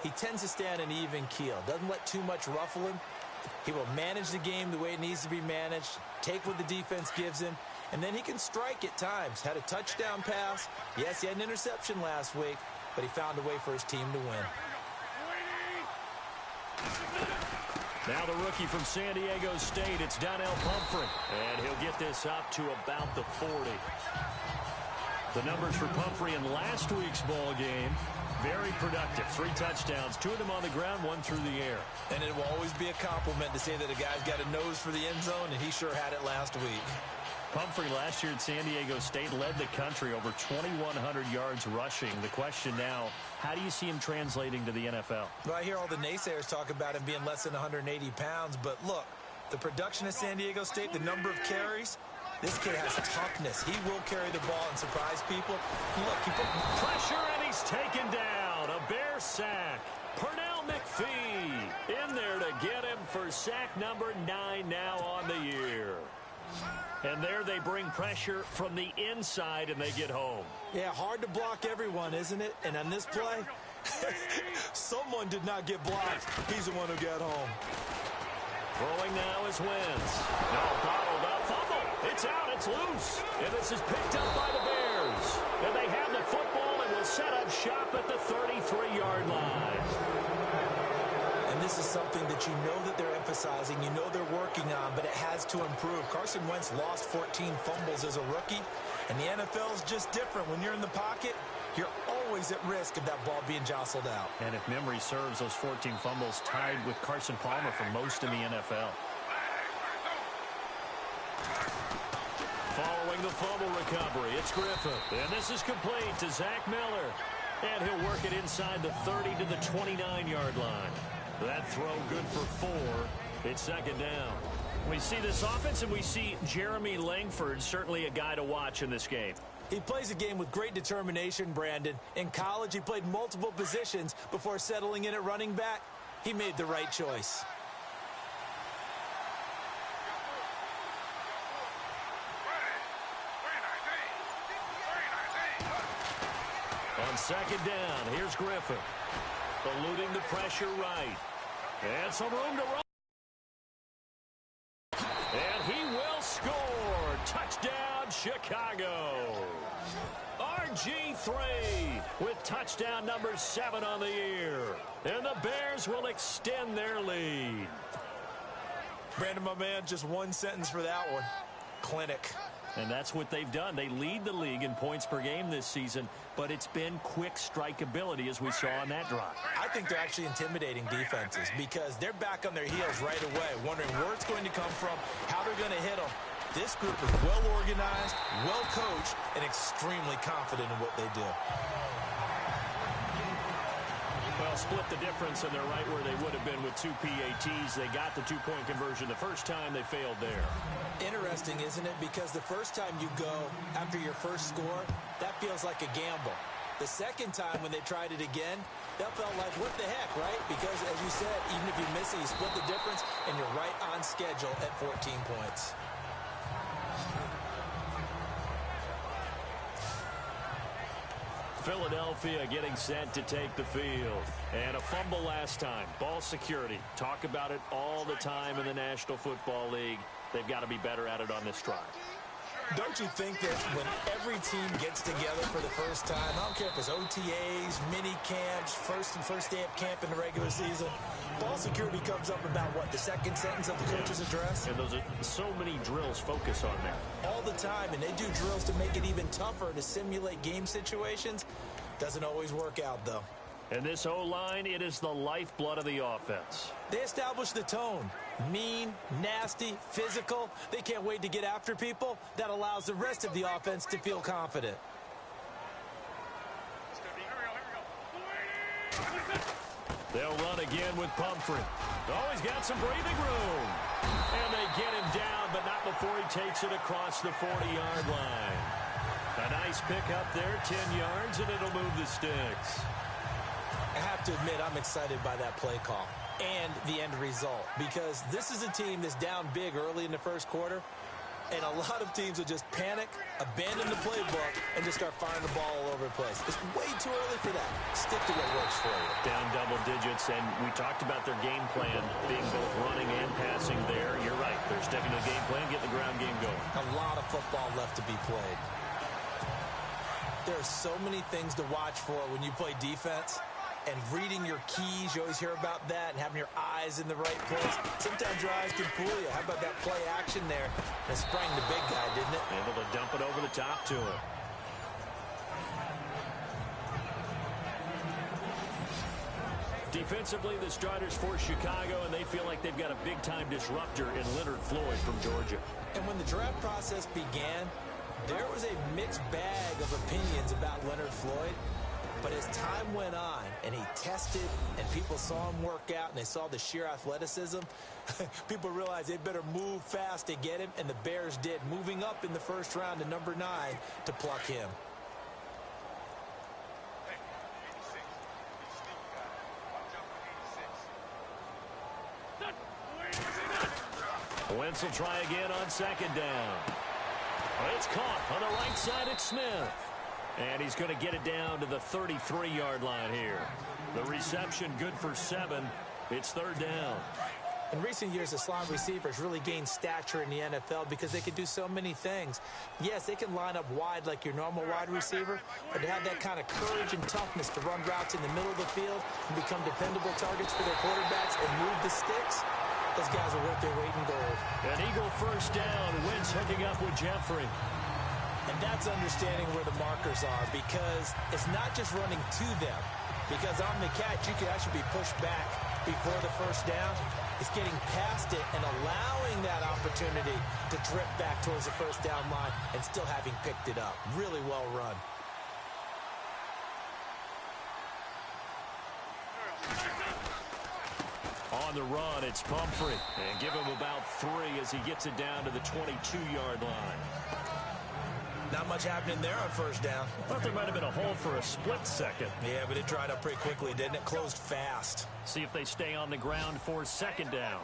He tends to stay on an even keel, doesn't let too much ruffle him. He will manage the game the way it needs to be managed, take what the defense gives him, and then he can strike at times. Had a touchdown pass. Yes, he had an interception last week, but he found a way for his team to win. Now the rookie from San Diego State, it's Donnell Pumphrey. And he'll get this up to about the 40. The numbers for Pumphrey in last week's ball game, very productive. 3 touchdowns, 2 of them on the ground, 1 through the air. And it will always be a compliment to say that a guy's got a nose for the end zone, and he sure had it last week. Pumphrey last year at San Diego State led the country over 2,100 yards rushing. The question now, how do you see him translating to the NFL? Well, I hear all the naysayers talk about him being less than 180 pounds, but look, the production at San Diego State, the number of carries, this kid has toughness. He will carry the ball and surprise people. Look, he put pressure, and he's taken down. A Bear sack. Pernell McPhee in there to get him for sack number 9 now on the year. And there they bring pressure from the inside, and they get home. Yeah, hard to block everyone, isn't it? And on this play, someone did not get blocked. He's the one who got home. Throwing now is Wentz. No, bottled up. Fumble. It's out. It's loose. And this is picked up by the Bears. And they have the football and will set up shop at the 33-yard line. And this is something that you know that they're emphasizing, you know they're working on, but it has to improve. Carson Wentz lost 14 fumbles as a rookie, and the NFL is just different. When you're in the pocket, you're always at risk of that ball being jostled out. And if memory serves, those 14 fumbles tied with Carson Palmer for most in the NFL. Following the fumble recovery, it's Griffin. And this is complete to Zach Miller. And he'll work it inside the 30 to the 29-yard line. That throw good for 4. It's second down. We see this offense, and we see Jeremy Langford, certainly a guy to watch in this game. He plays a game with great determination, Brandon. In college, he played multiple positions before settling in at running back. He made the right choice. On second down, here's Griffin. Eluding the pressure right. And some room to run. And he will score. Touchdown, Chicago. RG3 with touchdown number 7 on the year. And the Bears will extend their lead. Brandon, my man, just one sentence for that one. Clinic. And that's what they've done. They lead the league in points per game this season, but it's been quick strikeability as we saw on that drive. I think they're actually intimidating defenses because they're back on their heels right away, wondering where it's going to come from, how they're going to hit them. This group is well organized, well coached, and extremely confident in what they do. Well, split the difference, and they're right where they would have been with 2 PATs. They got the 2-point conversion the first time. They failed there. Interesting, isn't it? Because the first time you go after your first score, that feels like a gamble. The second time when they tried it again, that felt like, what the heck, right? Because, as you said, even if you miss it, you split the difference, and you're right on schedule at 14 points. Philadelphia getting set to take the field. And a fumble last time. Ball security. Talk about it all the time in the National Football League. They've got to be better at it on this drive. Don't you think that when every team gets together for the first time, I don't care if it's OTAs, mini camps, first day of camp in the regular season, ball security comes up about, what, the second sentence of the coach's address? And those are so many drills focus on that. All the time, and they do drills to make it even tougher to simulate game situations. Doesn't always work out, though. And this O-line, it is the lifeblood of the offense. They establish the tone. Mean, nasty, physical. They can't wait to get after people. That allows the rest of the offense to feel confident. They'll run again with Pumphrey. Oh, he's got some breathing room. And they get him down, but not before he takes it across the 40-yard line. A nice pick up there, 10 yards, and it'll move the sticks. I have to admit, I'm excited by that play call and the end result, because this is a team that's down big early in the first quarter, And a lot of teams will just panic, abandon the playbook, and just start firing the ball all over the place. It's way too early for that. Stick to what works for you. Down double digits, and we talked about their game plan being both running and passing there. You're right. They're sticking to the game plan, getting the ground game going. A lot of football left to be played. There are so many things to watch for when you play defense. And reading your keys, you always hear about that, and having your eyes in the right place. Sometimes your eyes can fool you. How about that play action there? That sprang the big guy, didn't it? Able to dump it over the top to him. Defensively, the starters for Chicago, and they feel like they've got a big-time disruptor in Leonard Floyd from Georgia. And when the draft process began, there was a mixed bag of opinions about Leonard Floyd. But as time went on and he tested and people saw him work out and they saw the sheer athleticism, people realized they better move fast to get him, and the Bears did, moving up in the first round to number 9 to pluck him. Wentz will try again on second down. It's caught on the right side at Smith. And he's going to get it down to the 33-yard line here. The reception good for 7. It's third down. In recent years, the slot receivers really gained stature in the NFL because they can do so many things. Yes, they can line up wide like your normal wide receiver, but to have that kind of courage and toughness to run routes in the middle of the field and become dependable targets for their quarterbacks and move the sticks, those guys are worth their weight in gold. An Eagle first down. Wentz hooking up with Jeffrey. And that's understanding where the markers are, because it's not just running to them. Because on the catch, you could actually be pushed back before the first down. It's getting past it and allowing that opportunity to drip back towards the first down line and still having picked it up. Really well run. On the run, it's Pumphrey. And give him about 3 as he gets it down to the 22-yard line. Not much happening there on first down. I thought there might have been a hole for a split second. Yeah, but it dried up pretty quickly, didn't it? Closed fast. See if they stay on the ground for second down.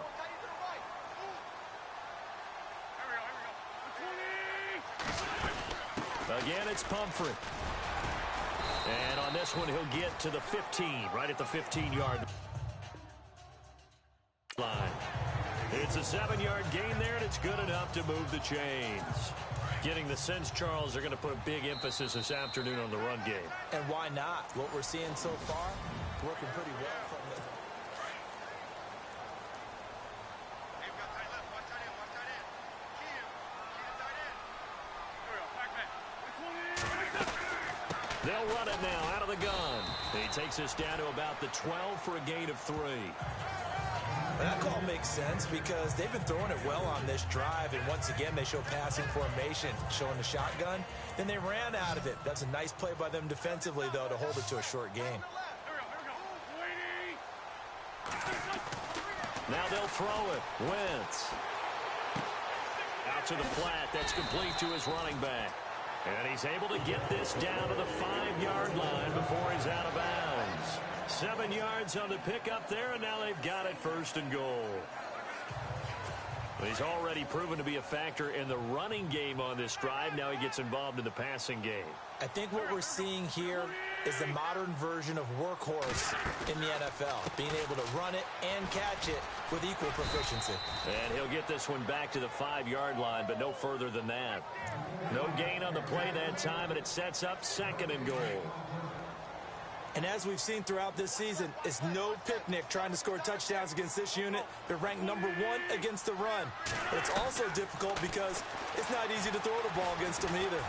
Again, it's Pumphrey. And on this one, he'll get to the 15, right at the 15-yard line. It's a 7-yard gain there, and it's good enough to move the chains. Getting the sense, Charles, they're going to put a big emphasis this afternoon on the run game. And why not? What we're seeing so far, working pretty well from them. They'll run it now out of the gun. He takes us down to about the 12 for a gain of 3. That call makes sense because they've been throwing it well on this drive, and once again they show passing formation, showing the shotgun. Then they ran out of it. That's a nice play by them defensively, though, to hold it to a short gain. Now they'll throw it. Wentz. Out to the flat. That's complete to his running back. And he's able to get this down to the 5-yard line before he's out of bounds. 7 yards on the pickup there, and now they've got it first and goal. He's already proven to be a factor in the running game on this drive. Now he gets involved in the passing game. I think what we're seeing here is the modern version of workhorse in the NFL, being able to run it and catch it with equal proficiency. And he'll get this one back to the 5-yard line, but no further than that. No gain on the play that time, and it sets up second and goal. And as we've seen throughout this season, it's no picnic trying to score touchdowns against this unit. They're ranked number 1 against the run. But it's also difficult because it's not easy to throw the ball against them either.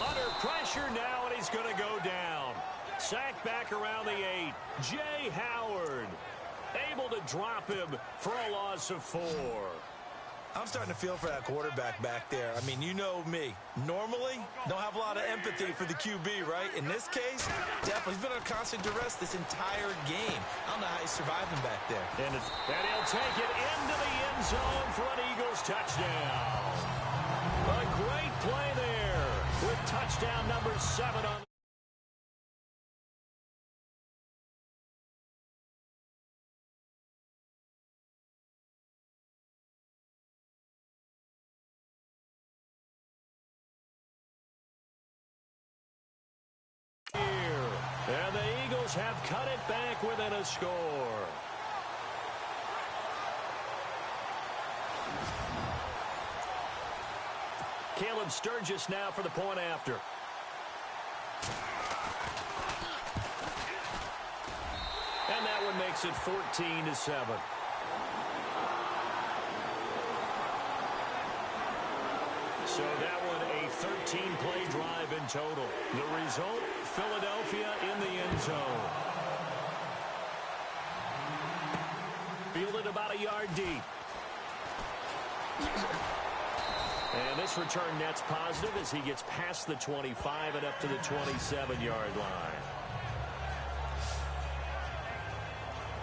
Under pressure now, and he's going to go down. Sacked back around the 8. Jay Howard able to drop him for a loss of 4. I'm starting to feel for that quarterback back there. I mean, you know me. Normally, don't have a lot of empathy for the QB, right? In this case, definitely. He's been under constant duress this entire game. I don't know how he's surviving back there. And he'll take it into the end zone for an Eagles touchdown. A great play there with touchdown number 7 on And the Eagles have cut it back within a score. Caleb Sturgis now for the point after. And that one makes it 14-7. So that one a 13-play drive in total. The result, Philadelphia in the end zone. Fielded about a yard deep. And this return net's positive as he gets past the 25 and up to the 27-yard line.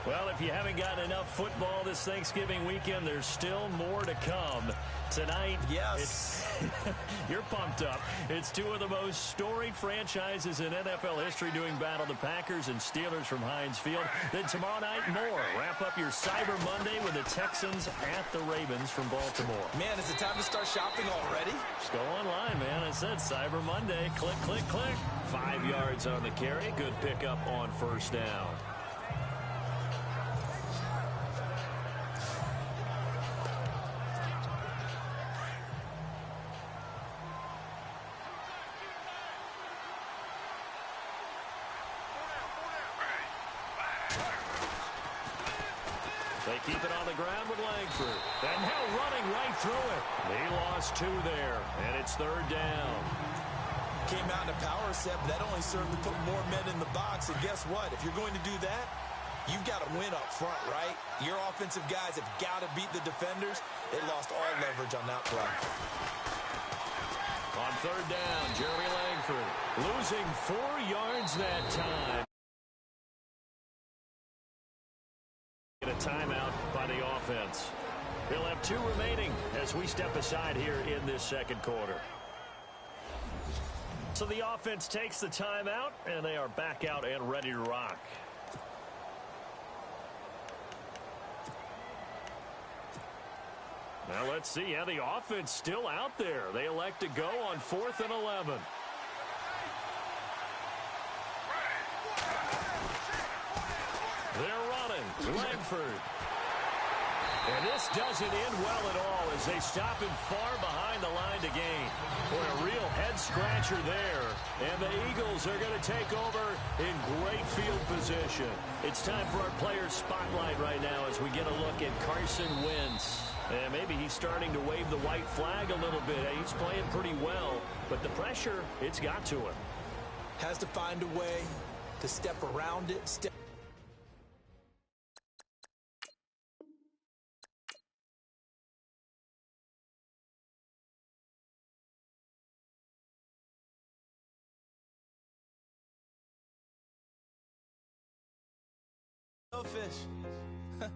Well, if you haven't gotten enough football this Thanksgiving weekend, there's still more to come. Tonight, yes, you're pumped up. It's two of the most storied franchises in NFL history doing battle, the Packers and Steelers from Heinz Field. Then tomorrow night, more. Wrap up your Cyber Monday with the Texans at the Ravens from Baltimore. Man, is it time to start shopping already? Just go online, man. I said Cyber Monday. Click, click, click. 5 yards on the carry. Good pickup on first down. They keep it on the ground with Langford. And now running right through it. He lost 2 there, and it's third down. Came out in a power set, but that only served to put more men in the box. And guess what? If you're going to do that, you've got to win up front, right? Your offensive guys have got to beat the defenders. They lost all leverage on that play. On third down, Jeremy Langford losing 4 yards that time. A timeout by the offense. They'll have 2 remaining as we step aside here in this second quarter. So the offense takes the timeout, and they are back out and ready to rock. Now let's see how the offense still out there. They elect to go on 4th and 11. They're running. Langford. And this doesn't end well at all as they stop him far behind the line to gain. Boy, a real head-scratcher there. And the Eagles are going to take over in great field position. It's time for our players' spotlight right now as we get a look at Carson Wentz. And maybe he's starting to wave the white flag a little bit. He's playing pretty well, but the pressure, it's got to him. Has to find a way to step around it, fish.